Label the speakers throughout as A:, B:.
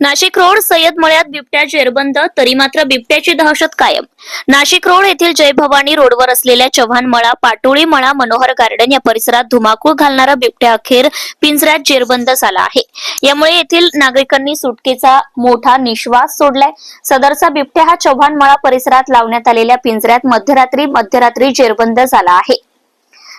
A: Nashik road Syed मळ्यात बिबट्या जेरबंद, तरी मात्र बिबट्याची दहशत कायम. नाशिक रोड येथील जय भवानी रोडवर असलेल्या चव्हाण मळा, पाटोळी मळा, मनोहर गार्डन या परिसरात धुमाकूळ घालणारा बिबट्या अखेर पिंजऱ्यात जेरबंद झाला आहे. यामुळे येथील नागरिकांनी सुटकेचा मोठा निश्वास सोडलाय. सदरचा बिबट्या हा चव्हाण मळा परिसरात लावण्यात आलेल्या पिंजऱ्यात मध्यरात्री जेरबंद झाला आहे.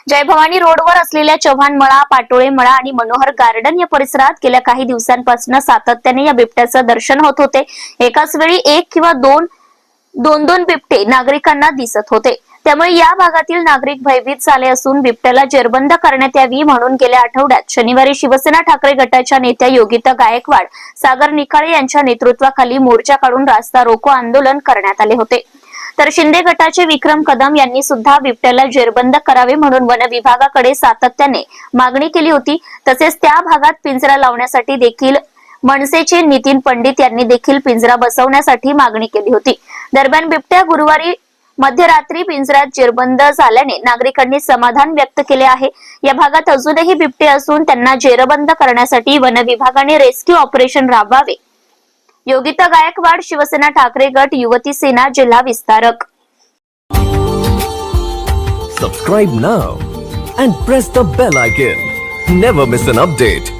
A: जय भवानी रोडवर असलेल्या चव्हाण मळा, पाटोळे मळा आणि मनोहर गार्डन या परिसरात गेल्या काही दिवसांपासून सातत्याने या बिबट्याचं दर्शन होत होते. एकाच वेळी एक किंवा दोन बिबटे नागरिकांना दिसत होते. त्यामुळे या भागातील नागरिक भयभीत झाले असून बिबट्याला जेरबंद करण्यात यावी म्हणून गेल्या आठवड्यात शनिवारी शिवसेना ठाकरे गटाच्या नेत्या योगिता गायकवाड, सागर निकाळे यांच्या नेतृत्वाखाली मोर्चा काढून रास्ता रोको आंदोलन करण्यात आले होते. तर शिंदे गटाचे विक्रम कदम यांनी सुद्धा बिबट्याला जेरबंद करावे म्हणून वन विभागाकडे सातत्याने मागणी केली होती. तसेच त्या भागात पिंजरा लावण्यासाठी देखील मनसेचे नितीन पंडित यांनी देखील पिंजरा बसवण्यासाठी मागणी केली होती. दरम्यान बिबट्या गुरुवारी मध्यरात्री पिंजऱ्यात जेरबंद झाल्याने नागरिकांनी समाधान व्यक्त केले आहे. या भागात अजूनही बिबटे असून त्यांना जेरबंद करण्यासाठी वन विभागाने रेस्क्यू ऑपरेशन राबवावे. योगिता गायकवाड, शिवसेना ठाकरे गट, युवती सेना, जिल्हा विस्तारक.
B: Subscribe now and press the bell icon. Never miss an update.